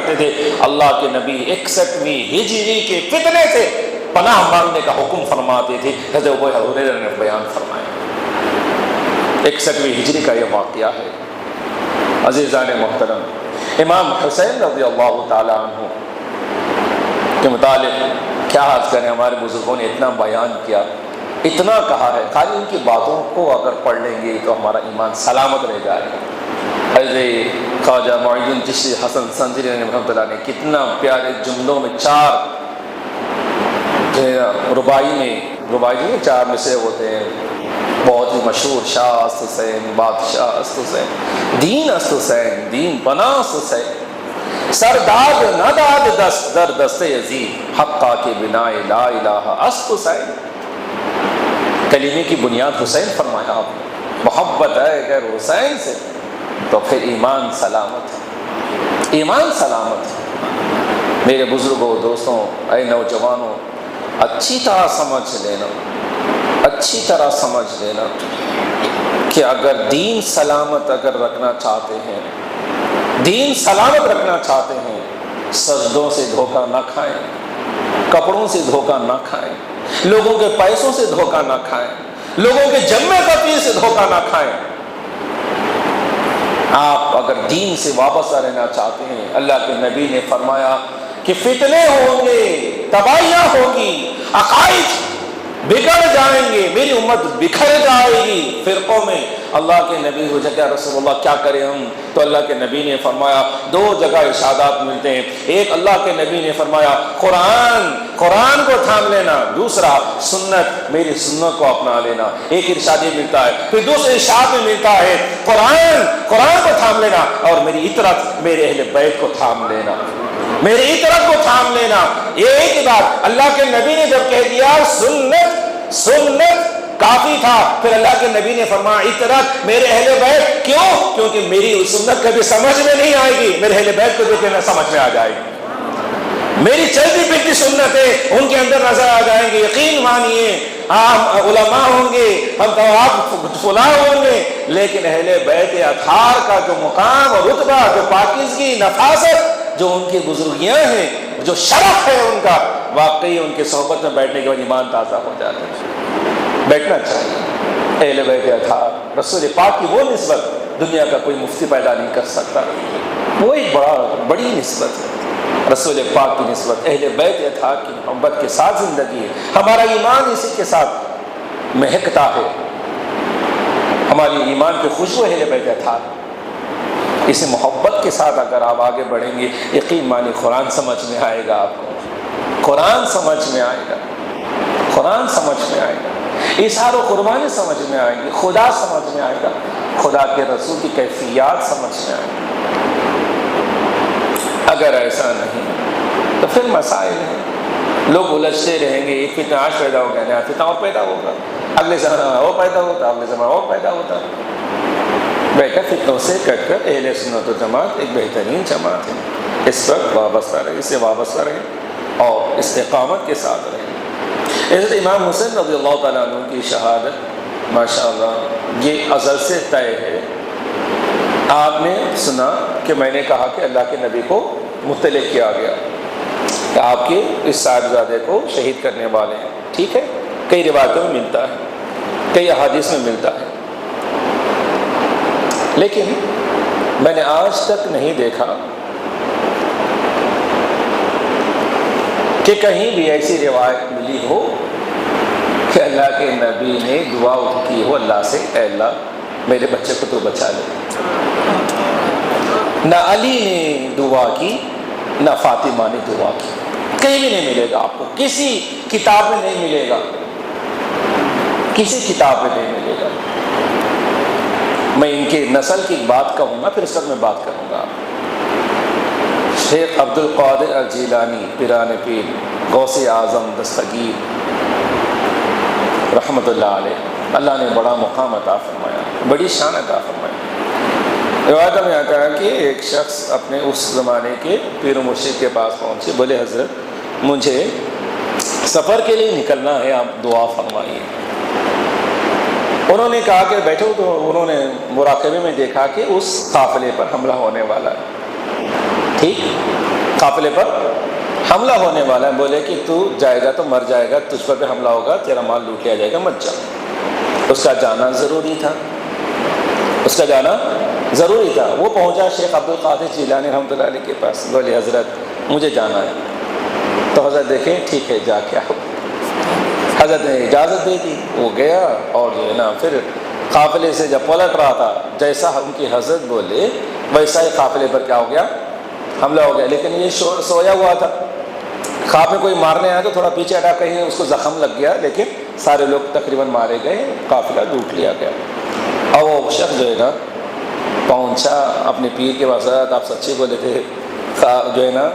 کرتے تھے۔ اللہ کے نبی 61ویں ہجری کے فتنے سے پناہ مانگنے کا حکم فرماتے تھے۔ حضرت ابو ہریرہ نے بیان فرمایا۔ 61ویں ہجری کا یہ واقعہ ہے۔ عزیزان محترم، امام حسین رضی اللہ تعالیٰ عنہ کے متعلق کیا عرض کریں، ہمارے بزرگوں نے اتنا بیان کیا، اتنا کہا ہے، خالی ان کی باتوں کو اگر پڑھ لیں گے تو ہمارا ایمان سلامت رہ جائے گا۔ حضرت خواجہ معین الدین چشتی حسن سندری رحمۃ اللہ نے کتنا پیارے جملوں میں 4 رباعی میں 4 مصرے ہوتے ہیں، بہت ہی مشہور، شاہ است حسین، بادشاہ است حسین، دین است حسین، دین پناہ است حسین، سرداد نداد دست در دست یزید، حقا کے بنا لا الہ است حسین۔ کلمے کی بنیاد حسین فرمایا آپ نے، محبت ہے اگر حسین سے تو پھر ایمان سلامت ہے، ایمان سلامت ہے۔ میرے بزرگوں، دوستوں، اے نوجوانوں، اچھی طرح سمجھ لینا کہ اگر دین سلامت رکھنا چاہتے ہیں، دین سلامت رکھنا چاہتے ہیں، سجدوں سے دھوکہ نہ کھائیں، کپڑوں سے دھوکہ نہ کھائیں، لوگوں کے پیسوں سے دھوکہ نہ کھائیں، لوگوں کے جمع کفیل سے دھوکہ نہ کھائیں۔ آپ اگر دین سے وابستہ رہنا چاہتے ہیں، اللہ کے نبی نے فرمایا کہ فتنے ہوں گے، تباہیاں ہوگی، عقائد بگڑ جائیں گے، میری امت بکھر جائے گی فرقوں میں۔ اللہ کے نبی ہو جائے، رسول اللہ کیا کریں ہم؟ تو اللہ کے نبی نے فرمایا 2 جگہ ارشادات ملتے ہیں۔ ایک، اللہ کے نبی نے فرمایا قرآن کو تھام لینا، دوسرا سنت، میری سنت کو اپنا لینا۔ ایک ارشاد یہ ملتا ہے، پھر دوسرے ارشاد میں ملتا ہے قرآن کو تھام لینا اور میری اطاعت، میرے اہل بیت کو تھام لینا، میری اطاعت کو تھام لینا۔ یہ ایک بات اللہ کے نبی نے جب کہہ دیا سنت کافی تھا، پھر اللہ کے نبی نے فرمایا اطاعت میرے اہل بیت۔ کیوں؟ کیونکہ میری سنت کبھی سمجھ میں نہیں آئے گی، میرے اہل بیت کو دیکھ لینا سمجھ میں آ جائے گی۔ میری چلتی پھرتی سنتیں ان کے اندر نظر آ جائیں گی۔ یقین مانیے، ہم علماء ہوں گے، ہم آپ فلاں ہوں گے، لیکن اہل بیت اطہار کا جو مقام اور رتبہ، جو پاکیزگی، نفاست، جو ان کی بزرگیاں ہیں، جو شرف ہے ان کا، واقعی ان کی صحبت میں بیٹھنے کے بعد ایمان تازہ ہو جاتا ہے۔ بیٹھنا چاہیے۔ اہل بیت اطہار، رسول پاک کی وہ نسبت دنیا کا کوئی مفتی پیدا نہیں کر سکتا، وہ ایک بڑی نسبت ہے، رسول پاک کی نسبت، اہل بیت اطہار کی محبت کے ساتھ زندگی ہے۔ ہمارا ایمان اسی کے ساتھ مہکتا ہے، ہماری ایمان کی خوشبو اہل بیت اطہار۔ اسی محبت کے ساتھ اگر آپ آگے بڑھیں گے، یقین مانی قرآن سمجھ میں آئے گا، آپ کو قرآن سمجھ میں آئے گا، قرآن سمجھ میں آئے گا، ایثار و قربانی سمجھ میں آئے گی، خدا سمجھ میں آئے گا، خدا کے رسول کی کیفیات سمجھ میں آئے گی۔ اگر ایسا نہیں تو پھر مسائل ہیں، لوگ الجھتے رہیں گے، ایک فتنہ آج پیدا ہو گیا، نیا فتنہ اور پیدا ہوگا، اگلے زمانے میں وہ پیدا ہوتا، اگلے زمانے میں وہ پیدا ہوتا۔ بیٹا فتنوں سے کٹ کر اہل سنت و جماعت ایک بہترین جماعت ہے، اس پر وابستہ رہے، اس سے وابستہ رہے اور استقامت کے ساتھ رہے۔ حضرت امام حسین رضی اللہ تعالیٰ عنہ کی شہادت ماشاءاللہ یہ ازل سے طے ہے۔ آپ نے سنا کہ میں نے کہا کہ اللہ کے نبی کو مطلع کیا گیا کہ آپ کے اس صاحبزادے کو شہید کرنے والے ہیں، ٹھیک ہے، کئی روایتوں میں ملتا ہے، کئی احادیث میں ملتا ہے، لیکن میں نے آج تک نہیں دیکھا کہ کہیں بھی ایسی روایت ملی ہو کہ اللہ کے نبی نے دعا کی ہو اللہ سے، اے اللہ میرے بچے کو تو بچا لے۔ نہ علی نے دعا کی، نہ فاطمہ نے دعا کی، کہیں بھی نہیں ملے گا آپ کو، کسی کتاب میں نہیں ملے گا، کسی کتاب میں نہیں ملے گا۔ میں ان کے نسل کی بات کہوں گا، پھر اس وقت میں بات کروں گا۔ شیخ عبد القادر الجیلانی، پیران پیر، غوث اعظم دستگیر رحمۃ اللہ علیہ، اللہ نے بڑا مقام عطا فرمایا، بڑی شان عطا فرمایا۔ روایت میں آتا ہے کہ ایک شخص اپنے اس زمانے کے پیر و مرشد کے پاس پہنچے، بولے حضرت مجھے سفر کے لیے نکلنا ہے، آپ دعا فرمائیے۔ انہوں نے کہا کہ بیٹھو، تو انہوں نے مراقبے میں دیکھا کہ اس قافلے پر حملہ ہونے والا ہے، ٹھیک، قافلے پر حملہ ہونے والا ہے، بولے کہ تو جائے گا تو مر جائے گا، تجھ پر بھی حملہ ہوگا، تیرا مال لوٹ لیا جائے گا، مت جا۔ اس کا جانا ضروری تھا، اس کا جانا ضروری تھا۔ وہ پہنچا شیخ عبد القادر جیلانی رحمۃ اللہ علیہ کے پاس، بولے حضرت مجھے جانا ہے۔ تو حضرت دیکھیں ٹھیک ہے جا کے آؤ۔ حضرت نے اجازت دے دی، وہ گیا اور جو ہے نا پھر قافلے سے جب پلٹ رہا تھا، جیسا ان کی حضرت بولے ویسا ہی قافلے پر کیا ہو گیا، حملہ ہو گیا۔ لیکن یہ سویا ہوا تھا، خواب میں کوئی مارنے آیا تو تھوڑا پیچھے ہٹا، کہیں اس کو زخم لگ گیا، لیکن سارے لوگ تقریباً مارے گئے، قافلہ لوٹ لیا گیا۔ اور وہ شخص جو ہے نا پہنچا اپنے پیر کے پاس، آپ سچے بولے تھے، جو ہے نا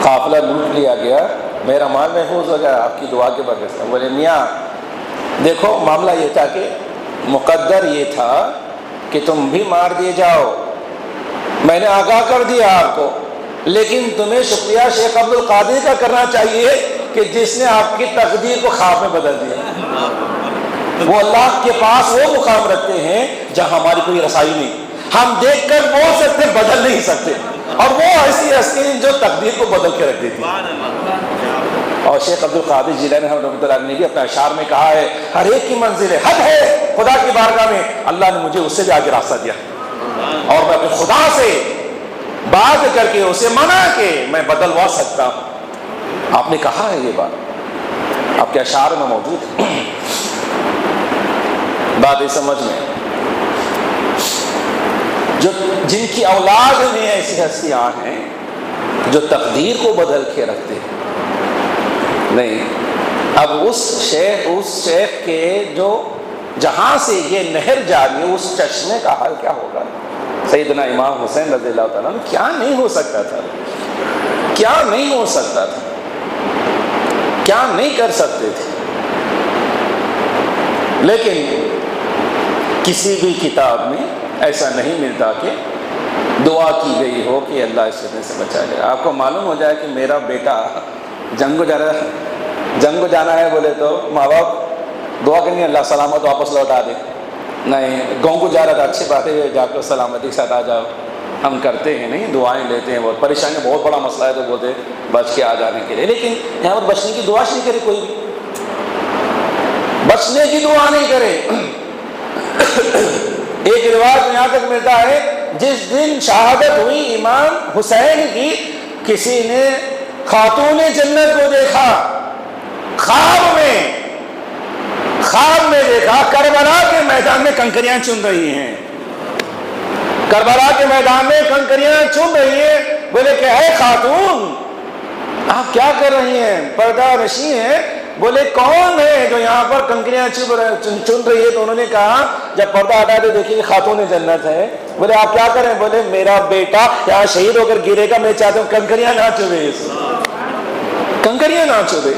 قافلہ لوٹ لیا گیا، میرا مال محفوظ ہو گیا آپ کی دعا کے برکت سے۔ بولے میاں دیکھو معاملہ یہ تھا کہ مقدر یہ تھا کہ تم بھی مار دیے جاؤ، میں نے آگاہ کر دیا آپ کو، لیکن تمہیں شکریہ شیخ عبد القادر کا کرنا چاہیے کہ جس نے آپ کی تقدیر کو خواب میں بدل دیا۔ وہ اللہ کے پاس وہ مقام رکھتے ہیں جہاں ہماری کوئی رسائی نہیں، ہم دیکھ کر بول سکتے بدل نہیں سکتے، اور وہ ایسی ہستی ہیں جو تقدیر کو بدل کے رکھ دیتی ہے۔ اور شیخ عبد القادر جیلانی رحمۃ اللہ نے بھی اپنے اشعار میں کہا ہے، ہر ایک کی منزل حد ہے خدا کی بارگاہ میں، اللہ نے مجھے اس سے بھی آگے راستہ دیا، اور میں اپنے خدا سے بات کر کے اسے منع کے میں بدلوا سکتا ہوں۔ آپ نے کہا ہے یہ بات، آپ کے اشعار میں موجود ہے۔ بات اس سمجھ میں جو جن کی اولاد میں ایسی ہستیاں ہیں جو تقدیر کو بدل کے رکھتے ہیں، نہیں اب اس شیخ کے جو جہاں سے یہ نہر جاری ہے، اس چشمے کا حال کیا ہوگا؟ سیدنا امام حسین رضی اللہ تعالیٰ عنہ کیا نہیں ہو سکتا تھا، کیا نہیں ہو سکتا تھا، کیا نہیں کر سکتے تھے۔ لیکن کسی بھی کتاب میں ایسا نہیں ملتا کہ دعا کی گئی ہو کہ اللہ اس فتنے سے بچا لے۔ آپ کو معلوم ہو جائے کہ میرا بیٹا جنگ کو جانا ہے بولے تو ماں باپ دعا کرنی اللہ سلامت واپس لوٹا دے، نہیں گاؤں کو جا رہا تھا، اچھی بات ہے جا کر سلامتی کے ساتھ آ جاؤ، ہم کرتے ہیں نہیں، دعائیں لیتے ہیں، بہت پریشانی بہت بڑا مسئلہ ہے تو بولتے بچ کے آ جانے کے لیے، لیکن یہاں پر بچنے کی دعا نہیں کرے، کوئی بھی بچنے کی دعا نہیں کرے۔ ایک رواج میں یہاں تک ملتا ہے جس دن شہادت ہوئی امام حسین کی، کسی نے خاتون جنت کو دیکھا، خواب میں دیکھا کربلا کے میدان میں کنکریاں چن رہی ہیں، کربلا کے میدان میں کنکریاں چن رہی ہیں۔ بولے کہ اے خاتون آپ کیا کر رہی ہیں، پردہ نشیں ہیں؟ بولے کون ہے جو یہاں پر کنکریاں چن رہی ہے؟ تو انہوں نے کہا جب پردہ ہٹا دے دیکھیے خاتون جنت ہے۔ بولے آپ کیا کریں؟ بولے میرا بیٹا یہاں شہید ہو کر گرے گا، میں چاہتا ہوں کنکریاں نہ چبھے، کنکریاں نہ چبھے،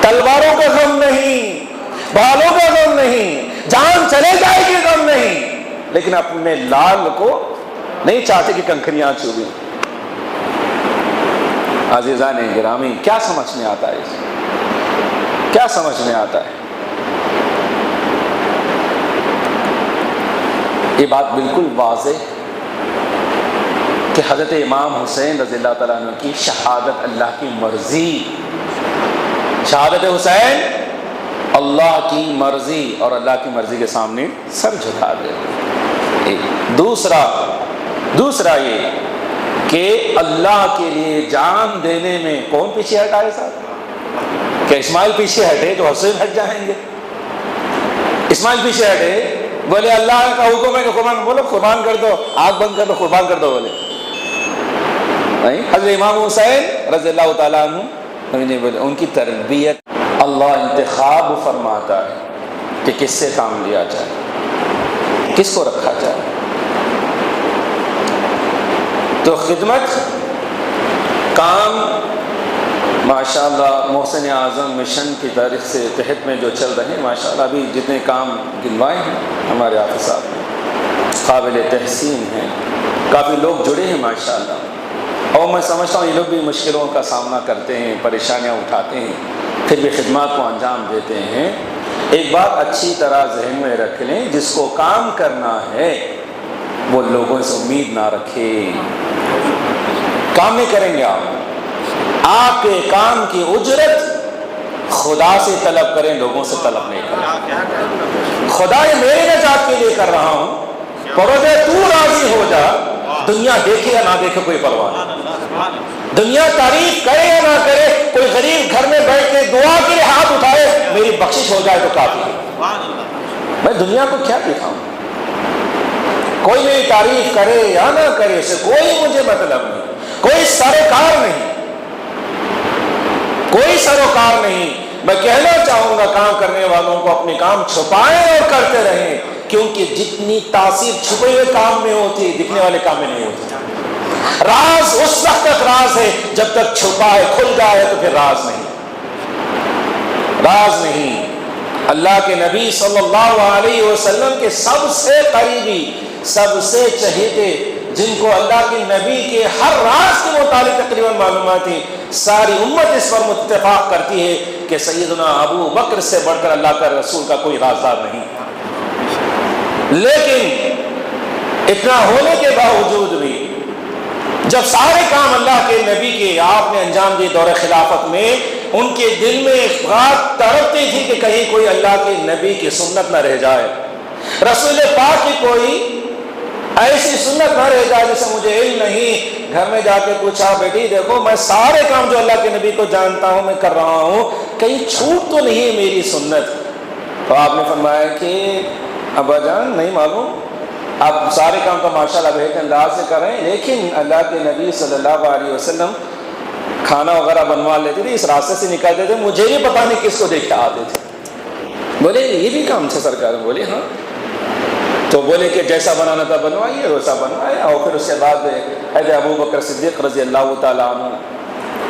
تلواروں کا غم نہیں، بھالوں کا غم نہیں، جان چلے جائے گی غم نہیں، لیکن اپنے لال کو نہیں چاہتے کہ کنکریاں چبھے۔ عزیزان گرامی کیا سمجھ میں آتا ہے، کیا سمجھ میں آتا ہے؟ یہ بات بالکل واضح کہ حضرت امام حسین رضی اللہ تعالیٰ عنہ کی شہادت اللہ کی مرضی، شہادت حسین اللہ کی مرضی، اور اللہ کی مرضی کے سامنے سر جھکا دے۔ دوسرا یہ کہ اللہ کے لیے جان دینے میں کون پیچھے ہٹائے صاحب؟ کہ اسماعیل پیچھے ہٹے تو حسین ہٹ جائیں گے؟ اسماعیل پیچھے ہٹے، بولے اللہ کا حکم ہے کہ قربان، بولو قربان کر دو، آنکھ بند کر دو قربان کر دو، بولے نہیں۔ حضرت امام حسین رضی اللہ تعالیٰ عنہ نے بولے ان کی تربیت اللہ انتخاب فرماتا ہے کہ کس سے کام لیا جائے، کس کو رکھا جائے۔ تو خدمت کام ماشاءاللہ محسن اعظم مشن کی تاریخ سے تحت میں جو چل رہے ہیں، ماشاءاللہ ابھی جتنے کام گنوائے ہیں ہمارے آفس صاحب میں قابل تحسین ہیں، کافی لوگ جڑے ہیں ماشاءاللہ، اور میں سمجھتا ہوں یہ لوگ بھی مشکلوں کا سامنا کرتے ہیں، پریشانیاں اٹھاتے ہیں، پھر بھی خدمات کو انجام دیتے ہیں۔ ایک بات اچھی طرح ذہن میں رکھ لیں، جس کو کام کرنا ہے وہ لوگوں سے امید نہ رکھے، کام نہیں کریں گے آپ کے کام کی اجرت خدا سے طلب کریں، لوگوں سے طلب نہیں کریں۔ خدا یہ میرے نجات کے لیے کر رہا ہوں، پروردے تو راضی ہو جا، دنیا دیکھے یا نہ دیکھے کوئی پرواہ نہیں، دنیا تعریف کرے یا نہ کرے، کوئی غریب گھر میں بیٹھ کے دعا کے لیے ہاتھ اٹھائے میری بخشش ہو جائے تو کافی ہے۔ میں دنیا کو کیا دکھاؤں؟ کوئی میری تعریف کرے یا نہ کرے سے کوئی مجھے مطلب نہیں، کوئی سروکار نہیں، کوئی سروکار نہیں۔ میں کہنا چاہوں گا کام کرنے والوں کو اپنے کام چھپائیں اور کرتے رہیں، کیونکہ جتنی تاثیر چھپے ہوئے کام میں ہوتی دکھنے والے کام میں نہیں ہوتی۔ راز اس وقت تک راز ہے جب تک چھپا ہے، کھل جائے تو پھر راز نہیں، راز نہیں۔ اللہ کے نبی صلی اللہ علیہ وسلم کے سب سے قریبی، سب سے چہیتے، جن کو اللہ کے نبی کے ہر راز کے متعلق تقریباً معلومات تھی، ساری امت اس پر متفق کرتی ہے کہ سیدنا ابو بکر سے بڑھ کر اللہ کا رسول کا کوئی رازدار نہیں۔ لیکن اتنا ہونے کے باوجود بھی جب سارے کام اللہ کے نبی کے آپ نے انجام دیے دور خلافت میں، ان کے دل میں ایک بات تڑپتی تھی کہ کہیں کوئی اللہ کے نبی کی سنت نہ رہ جائے، رسول پاک کی کوئی ایسی سنت نہ رہ جائے جسے مجھے علم نہیں۔ گھر میں جا کے پوچھا، بیٹی دیکھو میں سارے کام جو اللہ کے نبی کو جانتا ہوں میں کر رہا ہوں، کہیں چھوٹ تو نہیں ہے میری سنت؟ تو آپ نے فرمایا کہ ابا جان نہیں معلوم، آپ سارے کام تو ماشاءاللہ بہتر انداز سے کر رہے ہیں، لیکن اللہ کے نبی صلی اللہ علیہ وسلم کھانا وغیرہ بنوا لیتے تھے، اس راستے سے نکلتے تھے، مجھے بھی پتہ نہیں کس کو دیکھ کے آتے تھے۔ بولے یہ بھی کام تھا سرکار؟ بولے ہاں۔ تو بولے کہ جیسا بنانا تھا بنوائیے، ویسا بنوایا۔ اور پھر اس کے بعد حضرت ابو بکر صدیق رضی اللہ تعالیٰ عنہ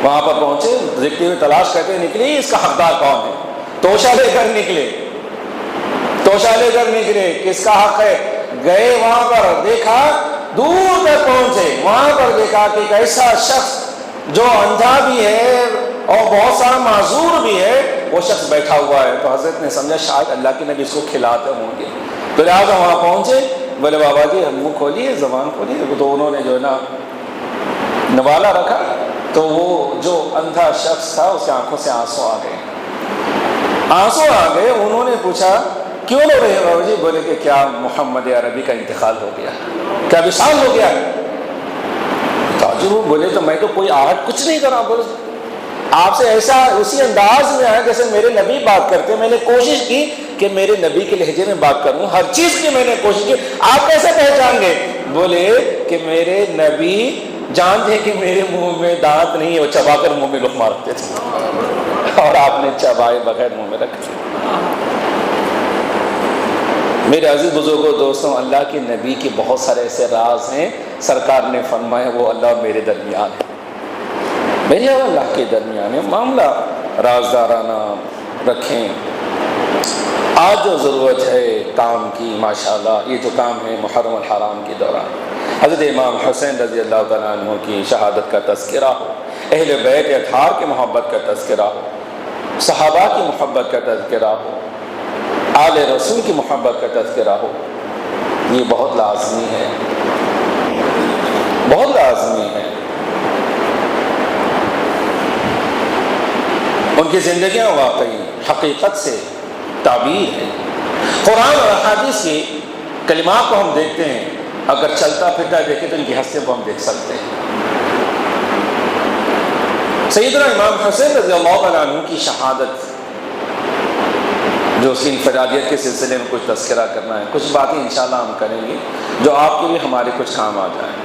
وہاں پر پہنچے، دیکھتے ہوئے تلاش کرتے نکلے اس کا حقدار کون ہے، توشہ لے کر نکلے، توشہ لے کر نکلے کس کا حق ہے۔ گئے وہاں پر دیکھا، دور تک پہنچے، وہاں پر دیکھا کہ ایک ایسا شخص جو اندھا بھی ہے اور بہت سارا معذور بھی ہے، وہ شخص بیٹھا ہوا ہے۔ تو حضرت نے سمجھا شاید اللہ کے نبی اس کو کھلاتے ہوں گے، تو لہٰذا وہاں پہنچے، بولے بابا جی منہ کھولیے، زبان کھولیے۔ تو انہوں نے جو ہے نا نوالا رکھا، تو وہ جو اندھا شخص تھا اس کے آنکھوں سے آنسو آ گئے، آنسو آ گئے۔ انہوں نے پوچھا کیوں رو رہے ہیں بابا جی؟ بولے کہ کیا محمد عربی کا انتقال ہو گیا، کیا وصال ہو گیا؟ تعجب، بولے تو میں تو کوئی آہٹ کچھ نہیں کرا، بولے آپ سے ایسا اسی انداز میں آیا جیسے میرے نبی بات کرتے، میں نے کوشش کی کہ میرے نبی کے لہجے میں بات کروں، ہر چیز کی میں نے کوشش کی، آپ کیسے پہچان گئے؟ بولے کہ میرے نبی جانتے ہیں کہ میرے منہ میں دانت نہیں ہے، وہ چبا کر منہ میں لقمہ رکھتے تھے، اور آپ نے چبائے بغیر منہ میں رکھے۔ میرے عزیز بزرگوں دوستوں، اللہ کے نبی کے بہت سارے ایسے راز ہیں، سرکار نے فرمایا وہ اللہ اور میرے درمیان ہے، میرے اور اللہ کے درمیان ہے، معاملہ رازدارانہ رکھیں۔ آج جو ضرورت ہے کام کی، ماشاءاللہ یہ جو کام ہے محرم الحرام کے دوران حضرت امام حسین رضی اللہ تعالیٰ عنہ کی شہادت کا تذکرہ ہو، اہل بیت اطہار کی محبت کا تذکرہ ہو، صحابہ کی محبت کا تذکرہ ہو، آل رسول کی محبت کا تذکرہ ہو، یہ بہت لازمی ہے، بہت لازمی ہے۔ ان کی زندگیاں واقعی حقیقت سے تعبیر ہے۔ قرآن اور احادیث کی کلمات کو ہم دیکھتے ہیں، اگر چلتا پھرتا دیکھیں تو ان کی حسین کو ہم دیکھ سکتے ہیں۔ سیدنا امام حسین رضی اللہ عنہ کی شہادت، جو اس کی انفرادیت کے سلسلے میں کچھ تذکرہ کرنا ہے، کچھ باتیں انشاءاللہ ہم کریں گے جو آپ کے لیے ہمارے کچھ کام آ جائیں۔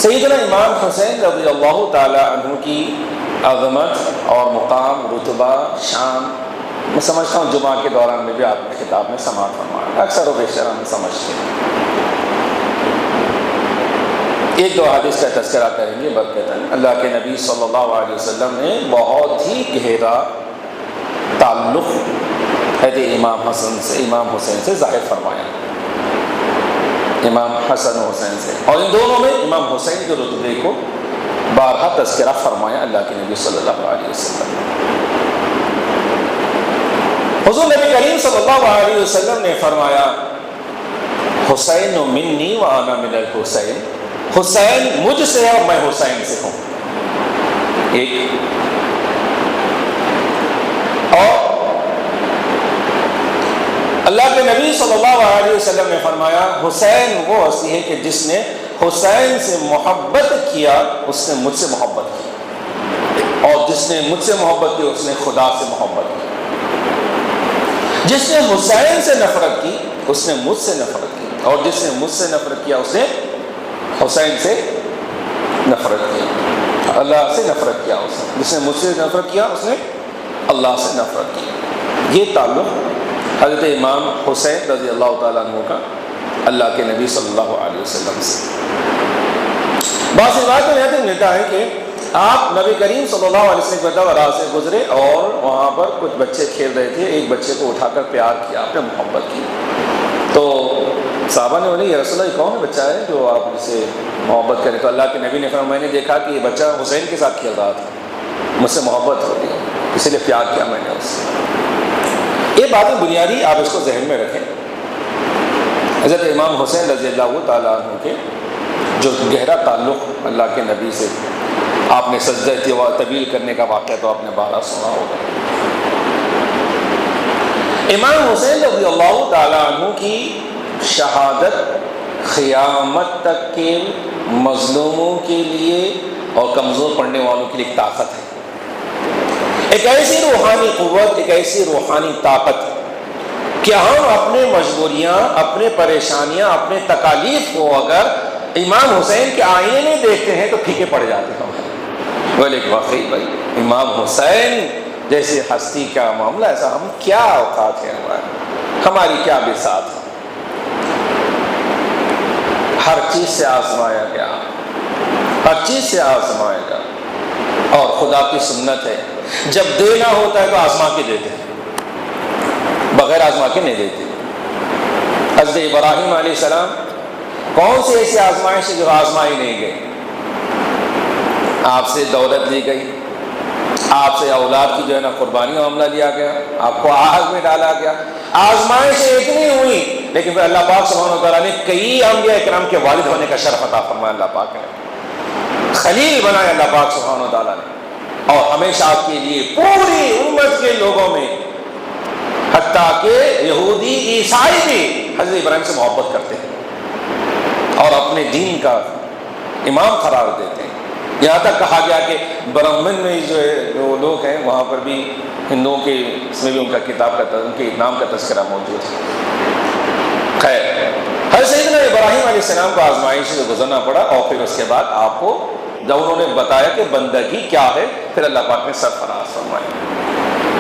سیدنا امام حسین رضی اللہ تعالی عنہ کی عظمت اور مقام، رتبہ، شان، میں سمجھتا ہوں جمعہ کے دوران میں بھی آپ نے خطاب میں سماعت فرمایا، اکثر و بیشتر ہم سمجھتے ہیں۔ ایک دو حدیث کا تذکرہ کریں گے برکتاً۔ اللہ کے نبی صلی اللہ علیہ وسلم نے بہت ہی گہرا تعلق حضرت امام حسین سے ظاہر فرمایا، امام حسن و حسین سے، اور ان دونوں میں امام حسین کے رتبے کو بارہا تذکرہ فرمایا اللہ کے نبی صلی اللہ علیہ وسلم۔ حضور نبی کریم صلی اللہ علیہ وسلم نے فرمایا، حسین منی وانا من الحسین، حسین مجھ سے ہے اور میں حسین سے ہوں. ایک اور اللہ کے نبی صلی اللہ علیہ وسلم نے فرمایا حسین وہ ہستی ہے کہ جس نے حسین سے محبت کیا اس نے مجھ سے محبت کی، اور جس نے مجھ سے محبت کی اس نے خدا سے محبت کی. جس نے حسین سے نفرت کی اس نے مجھ سے نفرت کی، اور جس نے مجھ سے نفرت کیا اس نے حسین سے نفرت کی. اللہ سے نفرت کیا اس نے، جس نے مجھ سے نفرت کیا اس نے اللہ سے نفرت کی. یہ تعلق حضرت امام حسین رضی اللہ تعالیٰ عنہ کا اللہ کے نبی صلی اللہ علیہ وسلم سے. بعض روایتوں میں یاد ملتا ہے کہ آپ نبی کریم صلی اللہ علیہ وسلم کے راہ سے گزرے اور وہاں پر کچھ بچے کھیل رہے تھے. ایک بچے کو اٹھا کر پیار کیا، آپ نے محبت کی. تو صحابہ نے بولے یا رسول اللہ کون بچہ ہے جو آپ اسے محبت کرے؟ تو اللہ کے نبی نے فرمایا میں نے دیکھا کہ یہ بچہ حسین کے ساتھ کھیل رہا تھا، مجھ سے محبت ہو گئی اسی لیے پیار کیا میں نے اس سے. یہ باتیں بنیادی آپ اس کو ذہن میں رکھیں. حضرت امام حسین رضی اللہ تعالیٰ عنہ کے جو گہرا تعلق اللہ کے نبی سے، آپ نے سجدہ طویل کرنے کا واقعہ تو آپ نے بارہ سنا ہوگا. امام حسین رضی اللہ تعالیٰ عنہ کی شہادت قیامت تک کے مظلوموں کے لیے اور کمزور پڑنے والوں کے لیے ایک طاقت ہے، ایک ایسی روحانی قوت، ایک ایسی روحانی طاقت کہ ہم اپنے مجبوریاں، اپنے پریشانیاں، اپنے تکالیف کو اگر امام حسین کے آئینے میں دیکھتے ہیں تو پھیکے پڑ جاتے ہیں. بولے کہ واقعی بھائی امام حسین جیسے ہستی کا معاملہ ایسا ہم کیا اوقات ہے، ہماری کیا بساط ہے. ہر چیز سے آزمایا گیا، ہر چیز سے آزمایا گیا، اور خدا کی سنت ہے جب دینا ہوتا ہے تو آزما کے دیتے ہیں، بغیر آزما کے نہیں دیتے. حضرت ابراہیم علیہ السلام کون سی ایسی آزمائش ہے جو آزمائی نہیں گئی؟ آپ سے دولت لی گئی، آپ سے اولاد کی جو ہے نا قربانی معاملہ لیا گیا، آپ کو آگ میں ڈالا گیا، آزمائشیں اتنی ہوئی، لیکن پھر اللہ پاک سبحانہ و تعالیٰ نے کئی انبیاء کرام کے والد ہونے کا شرف عطا فرمایا. اللہ پاک نے خلیل بنایا اللہ پاک سبحانہ و تعالیٰ نے، اور ہمیشہ آپ کے لیے پوری امت کے لوگوں میں حتیٰ کہ یہودی عیسائی بھی حضرت ابراہیم سے محبت کرتے ہیں اور اپنے دین کا امام قرار دیتے ہیں. یہاں تک کہا گیا کہ برہمن میں جو ہے جو لوگ ہیں وہاں پر بھی ہندوؤں کے اس میں بھی ان کا کتاب کا ان کے نام کا تذکرہ موجود ہے. خیر، حضرت سیدنا ابراہیم علیہ السلام کو آزمائش سے گزرنا پڑا، اور پھر اس کے بعد آپ کو جب انہوں نے بتایا کہ بندگی کیا ہے پھر اللہ پاک نے سرفراز فرمایا.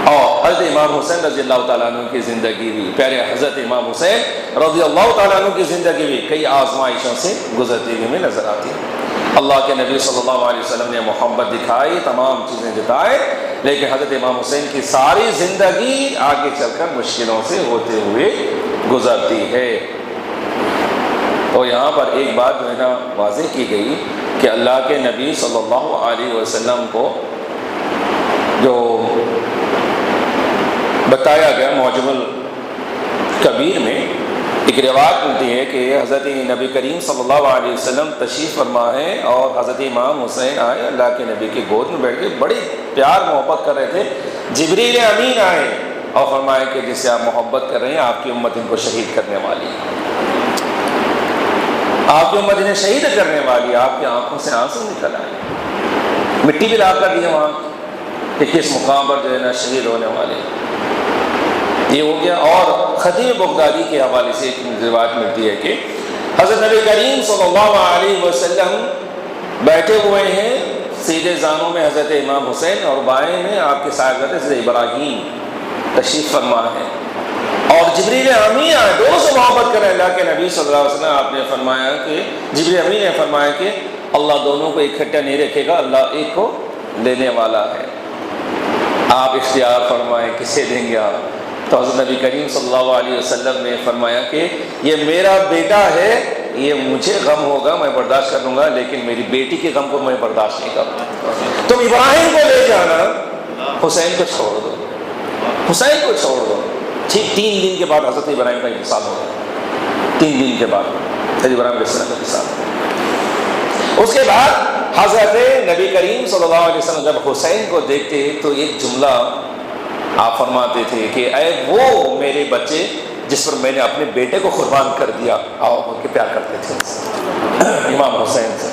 اور حضرت امام حسین رضی اللہ تعالیٰ عنہ کی زندگی بھی، پیارے حضرت امام حسین رضی اللہ تعالیٰ عنہ کی زندگی بھی کئی آزمائشوں سے گزرتی ہوئی ہمیں نظر آتی ہے. اللہ کے نبی صلی اللہ علیہ وسلم نے محبت دکھائی، تمام چیزیں جتائے، لیکن حضرت امام حسین کی ساری زندگی آگے چل کر مشکلوں سے ہوتے ہوئے گزرتی ہے. تو یہاں پر ایک بات جو ہے نا واضح کی گئی کہ اللہ کے نبی صلی اللہ علیہ وسلم کو جو بتایا گیا معجم الکبیر میں ایک روایت ملتی ہے کہ حضرت نبی کریم صلی اللہ علیہ وسلم تشریف فرما ہے اور حضرت امام حسین آئے، اللہ کے نبی کی گود میں بیٹھ کے بڑی پیار محبت کر رہے تھے. جبریل امین آئے اور فرمائے کہ جس سے آپ محبت کر رہے ہیں آپ کی امت ان کو شہید کرنے والی ہے، آپ کی امت انہیں شہید کرنے والی ہے. آپ کی آنکھوں سے آنسو نکل آئے، مٹی بھی لا کر دی وہاں کہ کس مقام پر جو ہے نا شہید ہونے والے. یہ ہو گیا. اور خطیب بغدادی کے حوالے سے ایک روایت ملتی ہے کہ حضرت نبی کریم صلی اللہ علیہ وسلم بیٹھے ہوئے ہیں، سیدھے زانوں میں حضرت امام حسین اور بائیں میں آپ کے صاحبزادے حضرت ابراہیم تشریف فرما ہے، اور جبریل امی آئے، دونوں سے محبت کریں اللہ کے نبی صلی اللہ علیہ وسلم. آپ نے فرمایا کہ جبریل امی نے فرمایا کہ اللہ دونوں کو اکٹھا نہیں رکھے گا، اللہ ایک کو لینے والا ہے، آپ اختیار فرمائیں کسے دیں گے آپ. تو حضرت نبی کریم صلی اللہ علیہ وسلم نے فرمایا کہ یہ میرا بیٹا ہے، یہ مجھے غم ہوگا میں برداشت کر لوں گا، لیکن میری بیٹی کے غم کو میں برداشت نہیں کروں گا. تم ابراہیم کو لے جانا، حسین کو چھوڑ دو، حسین کو چھوڑ دو. ٹھیک 3 دن کے بعد حضرت ابراہیم کا انتقال ہو گیا. 3 دن کے بعد حضرت ابراہیم علیہ السلام کا انتقال. اس کے بعد حضرت نبی کریم صلی اللہ علیہ وسلم جب حسین کو دیکھتے تو ایک جملہ آپ فرماتے تھے کہ اے وہ میرے بچے جس پر میں نے اپنے بیٹے کو قربان کر دیا. آؤ ان کے پیار کرتے تھے امام حسین سے.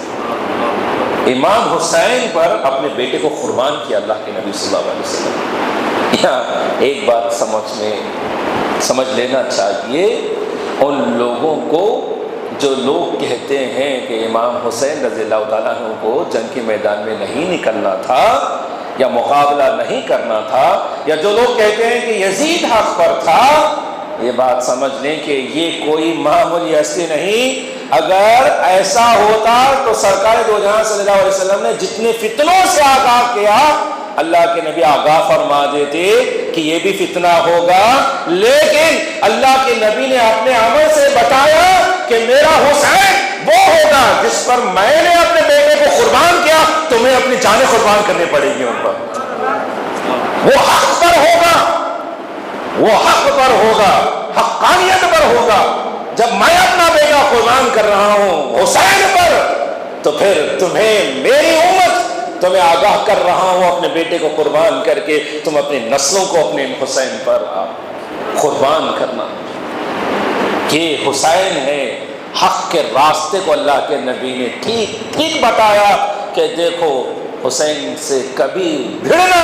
امام حسین پر اپنے بیٹے کو قربان کیا اللہ کے نبی صلی اللہ علیہ وسلم. یہاں ایک بات سمجھ لینا چاہیے ان لوگوں کو جو لوگ کہتے ہیں کہ امام حسین رضی اللہ تعالیٰ عنہ کو جنگ کے میدان میں نہیں نکلنا تھا یا مقابلہ نہیں کرنا تھا، یا جو لوگ کہتے ہیں کہ یزید حق پر تھا، یہ بات سمجھ لیں کہ یہ کوئی معمولی ہستی نہیں. اگر ایسا ہوتا تو سرکار دو جہاں صلی اللہ علیہ وسلم نے جتنے فتنوں سے آگاہ کیا اللہ کے نبی آگاہ فرما دیتے کہ یہ بھی فتنہ ہوگا، لیکن اللہ کے نبی نے اپنے عمل سے بتایا کہ میرا حسین وہ ہوگا جس پر میں نے اپنے بیٹے کو قربان کیا، تمہیں اپنی جانیں قربان کرنی پڑے گی ان پر. وہ حق پر ہوگا، وہ حق پر ہوگا، حقانیت پر ہوگا. جب میں اپنا بیٹا قربان کر رہا ہوں حسین پر، تو پھر تمہیں میری امت تمہیں آگاہ کر رہا ہوں اپنے بیٹے کو قربان کر کے تم اپنی نسلوں کو اپنے حسین پر قربان کرنا. یہ حسین ہے. حق کے راستے کو اللہ کے نبی نے ٹھیک ٹھیک بتایا کہ دیکھو حسین سے کبھی بھڑنا